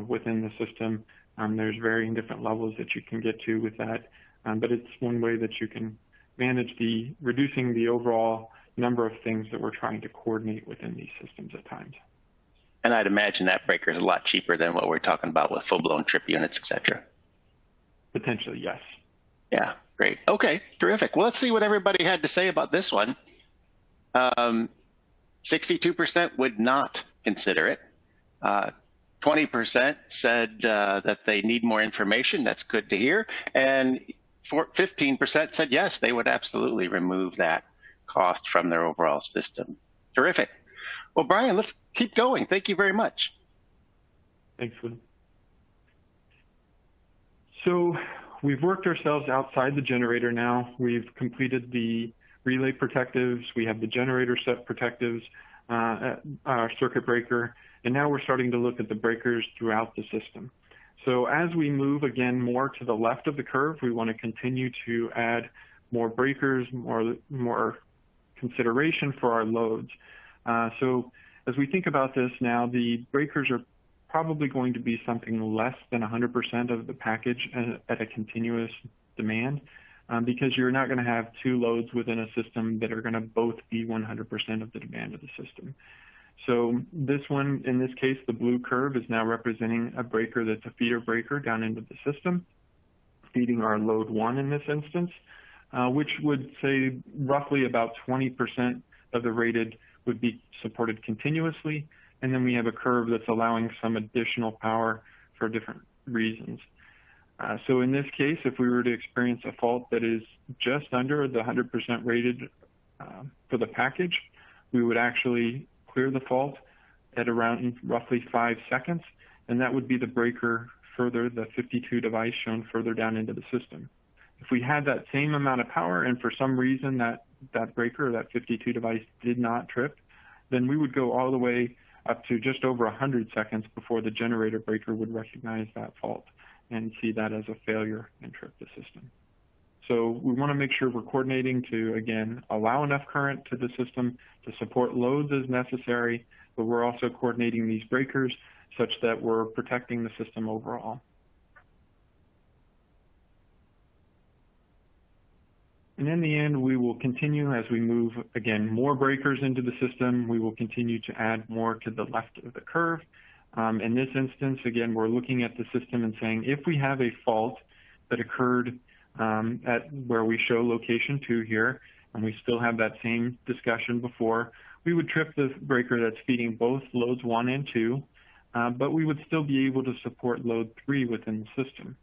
within the system. There's varying different levels that you can get to with that, but it's one way that you can manage reducing the overall number of things that we're trying to coordinate within these systems at times. And I'd imagine that breaker is a lot cheaper than what we're talking about with full-blown trip units, et cetera. Potentially, yes. Yeah, great. Okay, terrific. Well, let's see what everybody had to say about this one. 62% would not consider it. 20% said that they need more information. That's good to hear. And 15% said yes, they would absolutely remove that cost from their overall system. Terrific. Well, Brian, let's keep going. Thank you very much. Thanks, Lou. So we've worked ourselves outside the generator now. We've completed the relay protectives. We have the generator set protectives, our circuit breaker, and now we're starting to look at the breakers throughout the system. So as we move again more to the left of the curve, we want to continue to add more breakers, more consideration for our loads. So as we think about this now, the breakers are probably going to be something less than 100% of the package at a continuous demand because you're not going to have two loads within a system that are going to both be 100% of the demand of the system. So this one, in this case, the blue curve is now representing a breaker that's a feeder breaker down into the system, feeding our load 1 in this instance, which would say roughly about 20% of the rated would be supported continuously. And then we have a curve that's allowing some additional power for different reasons. So in this case, if we were to experience a fault that is just under the 100% rated for the package, we would actually clear the fault at around roughly 5 seconds, and that would be the breaker further, the 52 device shown further down into the system. If we had that same amount of power and for some reason that breaker, that 52 device did not trip, then we would go all the way up to just over 100 seconds before the generator breaker would recognize that fault. and see that as a failure and trip the system. So we want to make sure we're coordinating to, again, allow enough current to the system to support loads as necessary, but we're also coordinating these breakers such that we're protecting the system overall. And in the end, we will continue as we move, again, more breakers into the system. We will continue to add more to the left of the curve. In this instance, again, we're looking at the system and saying, if we have a fault that occurred at where we show location 2 here, and we still have that same discussion before, we would trip the breaker that's feeding both loads 1 and 2, but we would still be able to support load 3 within the system.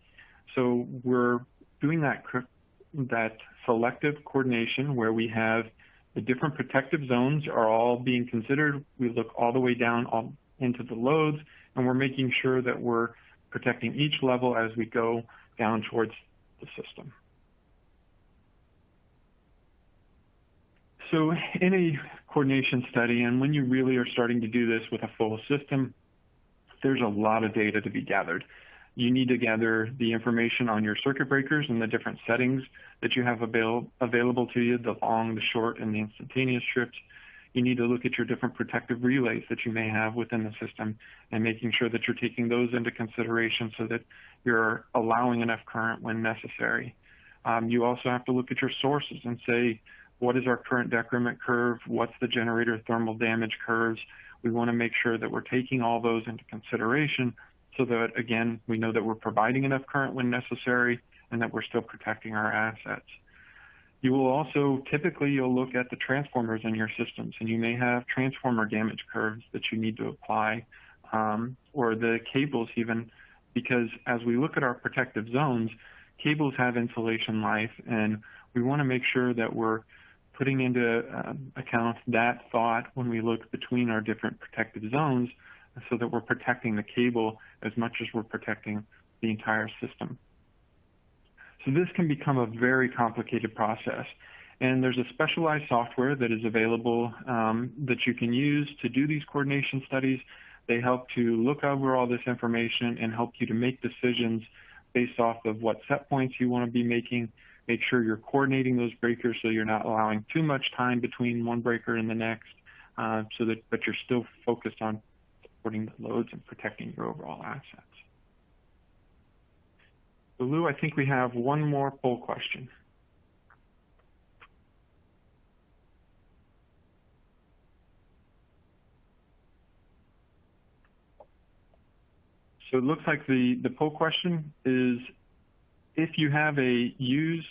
So we're doing that selective coordination where we have the different protective zones are all being considered. We look all the way down into the loads, and we're making sure that we're protecting each level as we go down towards the system. So in a coordination study, and when you really are starting to do this with a full system, there's a lot of data to be gathered. You need to gather the information on your circuit breakers and the different settings that you have available to you, the long, the short, and the instantaneous trips. You need to look at your different protective relays that you may have within the system and making sure that you're taking those into consideration so that you're allowing enough current when necessary. You also have to look at your sources and say, what is our current decrement curve? What's the generator thermal damage curves? We want to make sure that we're taking all those into consideration so that, again, we know that we're providing enough current when necessary and that we're still protecting our assets. You will also, typically, you'll look at the transformers in your systems, and you may have transformer damage curves that you need to apply, or the cables even, because as we look at our protective zones, cables have insulation life, and we want to make sure that we're putting into account that thought when we look between our different protective zones so that we're protecting the cable as much as we're protecting the entire system. So this can become a very complicated process. And there's a specialized software that is available that you can use to do these coordination studies. They help to look over all this information and help you to make decisions based off of what set points you want to be making. Make sure you're coordinating those breakers so you're not allowing too much time between one breaker and the next, but you're still focused on supporting the loads and protecting your overall assets. So Lou, I think we have one more poll question. So it looks like the poll question is, if you've used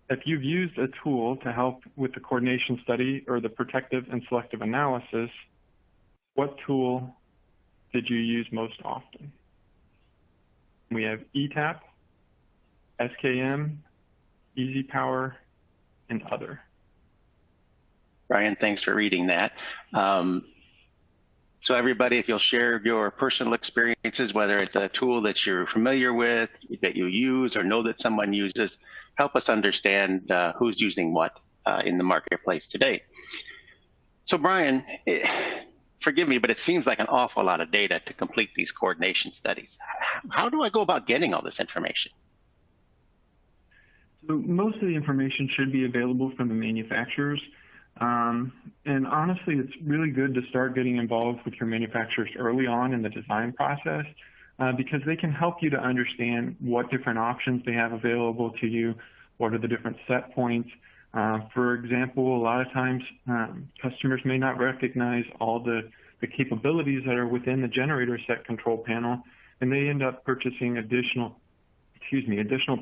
a tool to help with the coordination study or the protective and selective analysis, what tool did you use most often? We have ETAP, SKM, Easy Power, and other. Brian, thanks for reading that. So everybody, if you'll share your personal experiences, whether it's a tool that you're familiar with, that you use or know that someone uses, help us understand who's using what in the marketplace today. So Brian, forgive me, but it seems like an awful lot of data to complete these coordination studies. How do I go about getting all this information? So most of the information should be available from the manufacturers. And honestly, it's really good to start getting involved with your manufacturers early on in the design process because they can help you to understand what different options they have available to you, what are the different set points. For example, a lot of times customers may not recognize all the capabilities that are within the generator set control panel, and they end up purchasing additional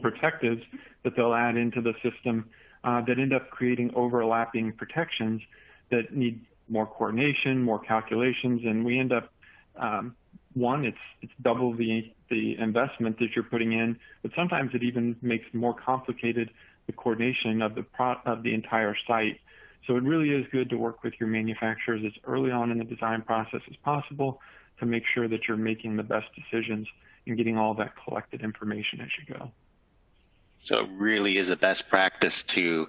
protectives that they'll add into the system that end up creating overlapping protections that need more coordination, more calculations, and we end up, it's double the investment that you're putting in, but sometimes it even makes more complicated the coordination of the entire site. So it really is good to work with your manufacturers as early on in the design process as possible to make sure that you're making the best decisions and getting all that collected information as you go. So it really is a best practice to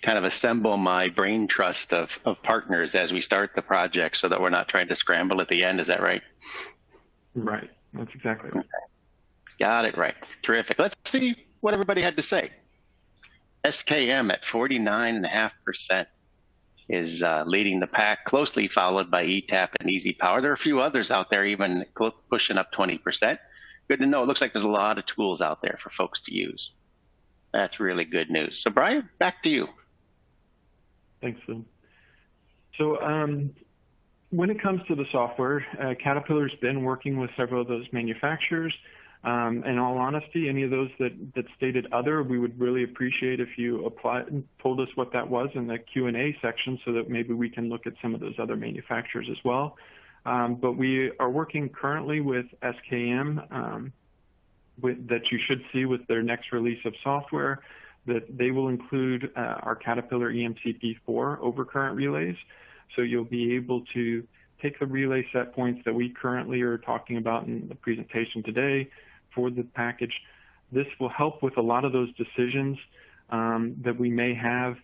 kind of assemble my brain trust of partners as we start the project so that we're not trying to scramble at the end. Is that right? Right. That's exactly right. Got it right. Terrific. Let's see what everybody had to say. SKM at 49.5% is leading the pack, closely followed by ETAP and Easy Power. There are a few others out there even pushing up 20%. Good to know. It looks like there's a lot of tools out there for folks to use. That's really good news. So Brian, back to you. Thanks, Lou. So when it comes to the software, Caterpillar's been working with several of those manufacturers. In all honesty, any of those that stated other, we would really appreciate if you told us what that was in the Q&A section so that maybe we can look at some of those other manufacturers as well. But we are working currently with SKM that you should see with their next release of software, that they will include our Caterpillar EMCP4 overcurrent relays. So you'll be able to take the relay set points that we currently are talking about in the presentation today for the package. This will help with a lot of those decisions that we may have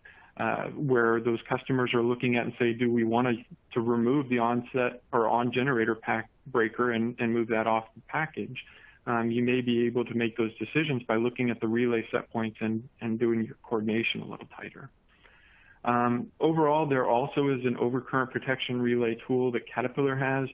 where those customers are looking at and say, do we want to remove the onset or on generator pack breaker and move that off the package? You may be able to make those decisions by looking at the relay set points and doing your coordination a little tighter. Overall, there also is an overcurrent protection relay tool that Caterpillar has.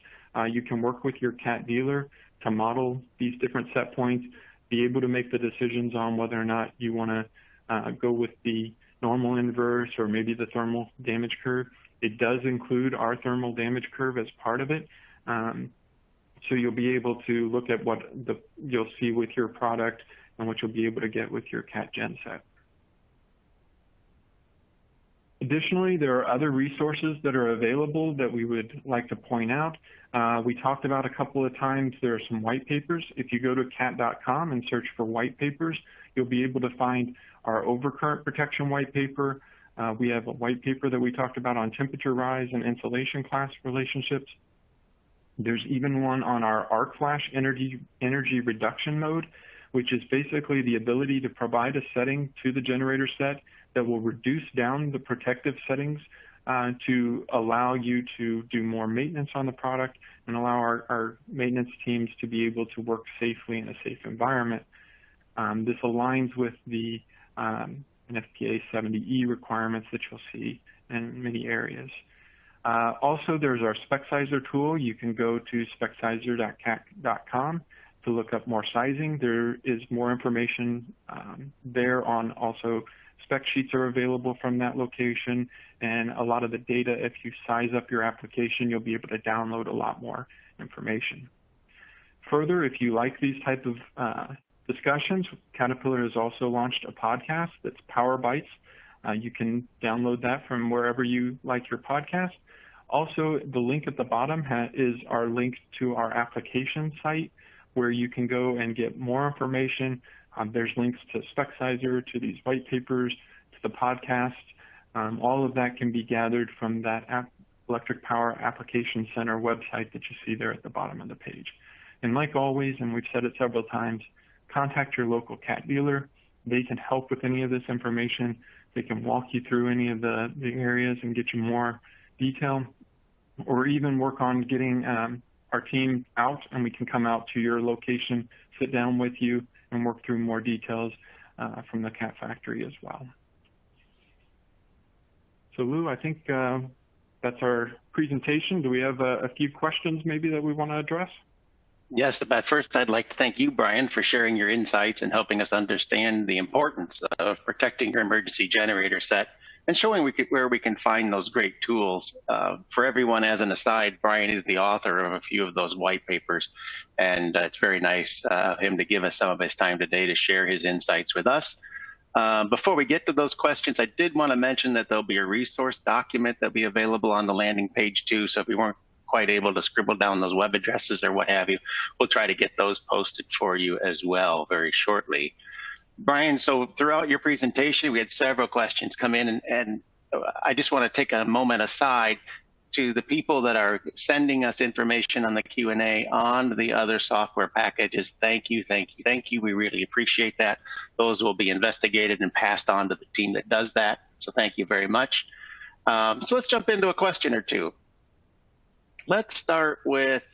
You can work with your CAT dealer to model these different set points, be able to make the decisions on whether or not you want to go with the normal inverse or maybe the thermal damage curve. It does include our thermal damage curve as part of it. So you'll be able to look at what you'll see with your product and what you'll be able to get with your CAT gen set. Additionally, there are other resources that are available that we would like to point out. We talked about a couple of times, there are some white papers. If you go to cat.com and search for white papers, you'll be able to find our overcurrent protection white paper. We have a white paper that we talked about on temperature rise and insulation class relationships. There's even one on our arc flash energy reduction mode, which is basically the ability to provide a setting to the generator set that will reduce down the protective settings to allow you to do more maintenance on the product and allow our maintenance teams to be able to work safely in a safe environment. This aligns with the NFPA 70E requirements that you'll see in many areas. Also, there's our spec sizer tool. You can go to specsizer.cat.com to look up more sizing. There is more information there on also spec sheets are available from that location, and a lot of the data, if you size up your application, you'll be able to download a lot more information. Further, if you like these type of discussions, Caterpillar has also launched a podcast that's Power Bites. You can download that from wherever you like your podcast. Also, the link at the bottom is our link to our application site where you can go and get more information. There's links to SpecSizer, to these white papers, to the podcast. All of that can be gathered from that Electric Power Application Center website that you see there at the bottom of the page. And like always, and we've said it several times, contact your local CAT dealer. They can help with any of this information. They can walk you through any of the areas and get you more detail, or even work on getting our team out, and we can come out to your location, sit down with you, and work through more details from the CAT factory as well. So Lou, I think that's our presentation. Do we have a few questions maybe that we want to address? Yes, but first I'd like to thank you, Brian, for sharing your insights and helping us understand the importance of protecting your emergency generator set and showing where we can find those great tools. For everyone, as an aside, Brian is the author of a few of those white papers, and it's very nice of him to give us some of his time today to share his insights with us. Before we get to those questions, I did want to mention that there'll be a resource document that'll be available on the landing page too, so if we weren't quite able to scribble down those web addresses or what have you, we'll try to get those posted for you as well very shortly. Brian, so throughout your presentation, we had several questions come in, and I just want to take a moment aside to the people that are sending us information on the Q&A on the other software packages. Thank you, thank you, thank you. We really appreciate that. Those will be investigated and passed on to the team that does that. So thank you very much. So let's jump into a question or two. Let's start with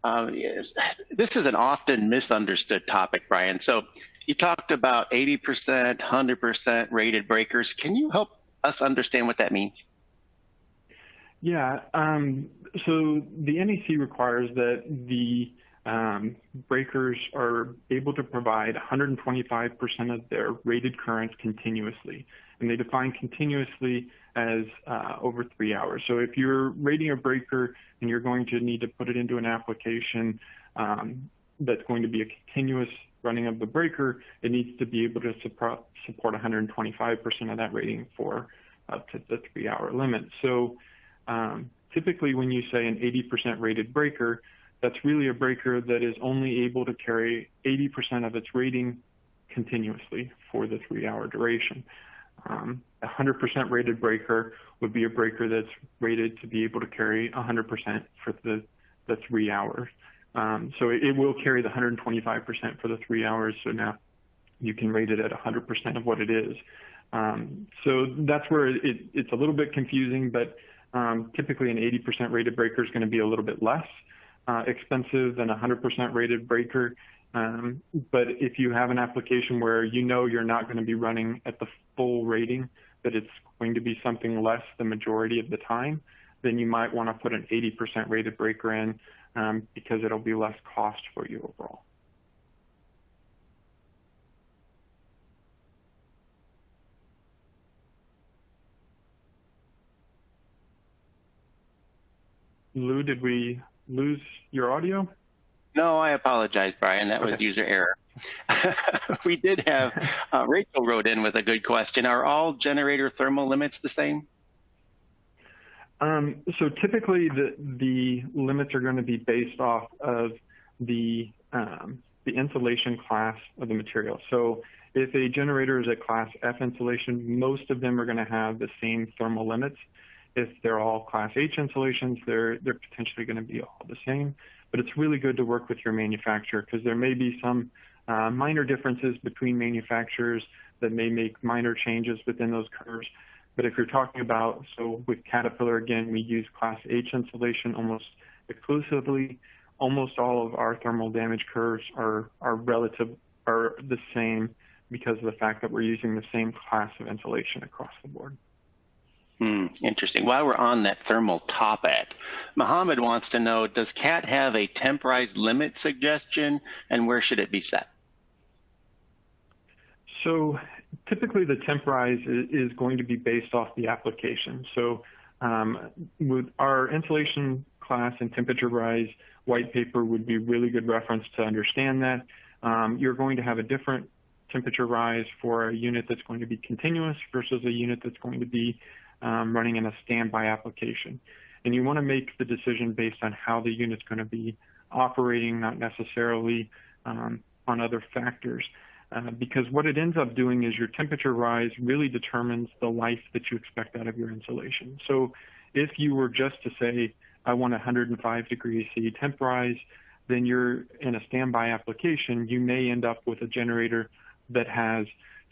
Yes. This is an often misunderstood topic, Brian. So you talked about 80%, 100% rated breakers. Can you help us understand what that means? Yeah, so the NEC requires that the breakers are able to provide 125% of their rated current continuously. And they define continuously as over 3 hours. So if you're rating a breaker and you're going to need to put it into an application that's going to be a continuous running of the breaker, it needs to be able to support 125% of that rating for up to the 3-hour limit. So typically when you say an 80% rated breaker, that's really a breaker that is only able to carry 80% of its rating continuously for the 3-hour duration. A 100% rated breaker would be a breaker that's rated to be able to carry 100% for the 3 hours. So it will carry the 125% for the 3 hours. So now you can rate it at 100% of what it is. So that's where it's a little bit confusing, but typically an 80% rated breaker is going to be a little bit less expensive than a 100% rated breaker. But if you have an application where you know you're not going to be running at the full rating, that it's going to be something less the majority of the time, then you might want to put an 80% rated breaker in because it'll be less cost for you overall. Lou, did we lose your audio? No, I apologize, Brian. That was user error. We did have Rachel wrote in with a good question. Are all generator thermal limits the same? So typically the limits are going to be based off of the insulation class of the material. So if a generator is a class F insulation, most of them are going to have the same thermal limits. If they're all class H insulations, they're potentially going to be all the same. But it's really good to work with your manufacturer because there may be some minor differences between manufacturers that may make minor changes within those curves. But if you're talking about, so with Caterpillar, again, we use class H insulation almost exclusively. Almost all of our thermal damage curves are the same because of the fact that we're using the same class of insulation across the board. Interesting. While we're on that thermal topic, Mohammed wants to know, does CAT have a temp rise limit suggestion, and where should it be set? So typically the temp rise is going to be based off the application. So with our insulation class and temperature rise, white paper would be really good reference to understand that. You're going to have a different temperature rise for a unit that's going to be continuous versus a unit that's going to be running in a standby application. And you want to make the decision based on how the unit's going to be operating, not necessarily on other factors. Because what it ends up doing is your temperature rise really determines the life that you expect out of your insulation. So if you were just to say, I want 105 degrees C temp rise, then you're in a standby application, you may end up with a generator that has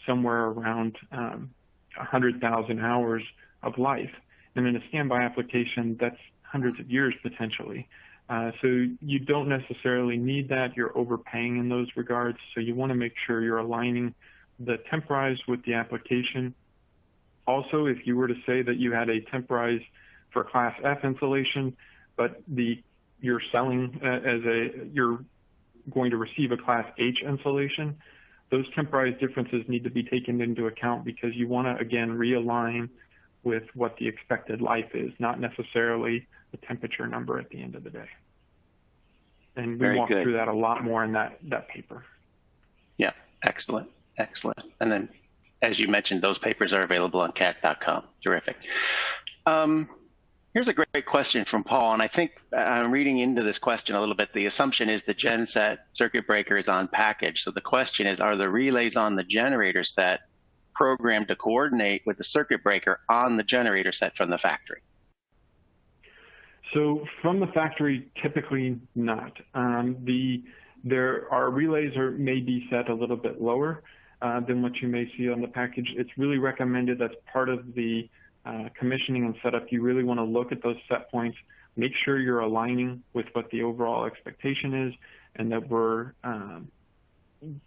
somewhere around 100,000 hours of life. And in a standby application, that's hundreds of years potentially. So you don't necessarily need that. You're overpaying in those regards. So you want to make sure you're aligning the temp rise with the application. Also, if you were to say that you had a temp rise for class F insulation, but you're selling you're going to receive a class H insulation, those temp rise differences need to be taken into account because you want to, again, realign with what the expected life is, not necessarily the temperature number at the end of the day. And we walk through that a lot more in that paper. Yeah, excellent, excellent. And then, as you mentioned, those papers are available on cat.com. Terrific. Here's a great question from Paul, and I think I'm reading into this question a little bit. The assumption is the genset circuit breaker is on package. So the question is, are the relays on the generator set programmed to coordinate with the circuit breaker on the generator set from the factory? So from the factory, typically not. Our relays may be set a little bit lower than what you may see on the package. It's really recommended that's part of the commissioning and setup, you really want to look at those set points, make sure you're aligning with what the overall expectation is, and that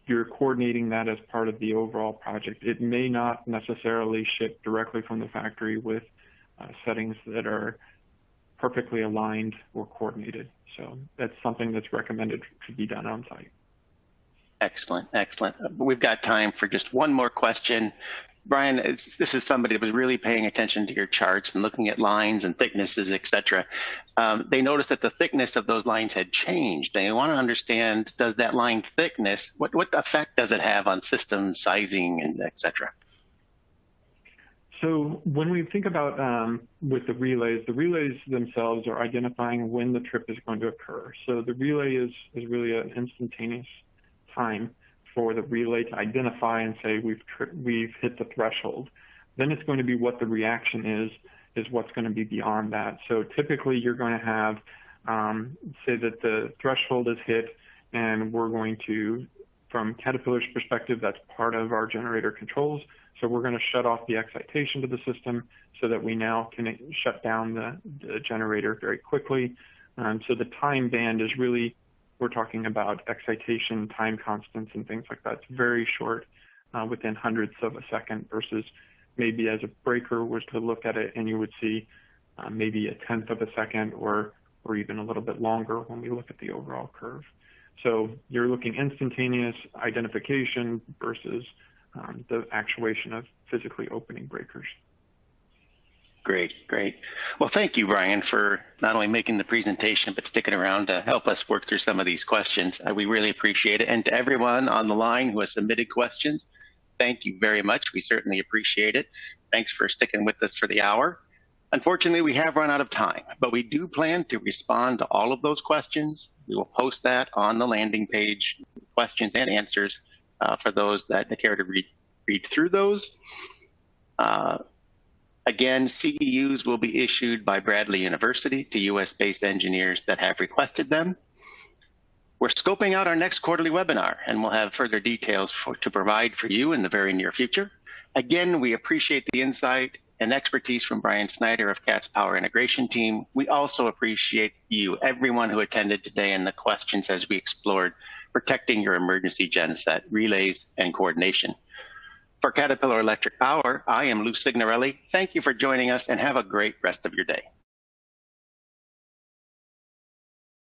you're coordinating that as part of the overall project. It may not necessarily ship directly from the factory with settings that are perfectly aligned or coordinated. So that's something that's recommended to be done on site. Excellent, excellent. We've got time for just one more question. Brian, this is somebody that was really paying attention to your charts and looking at lines and thicknesses, et cetera. They noticed that the thickness of those lines had changed. They want to understand, does that line thickness, what effect does it have on system sizing and et cetera? So when we think about with the relays themselves are identifying when the trip is going to occur. So the relay is really an instantaneous time for the relay to identify and say we've hit the threshold. Then it's going to be what the reaction is what's going to be beyond that. So typically you're going to have say that the threshold is hit, and we're going to, from Caterpillar's perspective, that's part of our generator controls. So we're going to shut off the excitation to the system so that we now can shut down the generator very quickly. So the time band is really, we're talking about excitation, time constants, and things like that. It's very short, within hundredths of a second, versus maybe as a breaker was to look at it and you would see maybe a tenth of a second or even a little bit longer when we look at the overall curve. So you're looking instantaneous identification versus the actuation of physically opening breakers. Great, great. Well, thank you, Brian, for not only making the presentation, but sticking around to help us work through some of these questions. We really appreciate it. And to everyone on the line who has submitted questions, thank you very much. We certainly appreciate it. Thanks for sticking with us for the hour. Unfortunately, we have run out of time, but we do plan to respond to all of those questions. We will post that on the landing page, questions and answers for those that care to read through those. Again, CEUs will be issued by Bradley University to US-based engineers that have requested them. We're scoping out our next quarterly webinar, and we'll have further details to provide for you in the very near future. Again, we appreciate the insight and expertise from Brian Snyder of CAT's Power Integration Team. We also appreciate you, everyone who attended today, and the questions as we explored protecting your emergency genset, relays, and coordination. For Caterpillar Electric Power, I am Lou Signorelli. Thank you for joining us, and have a great rest of your day.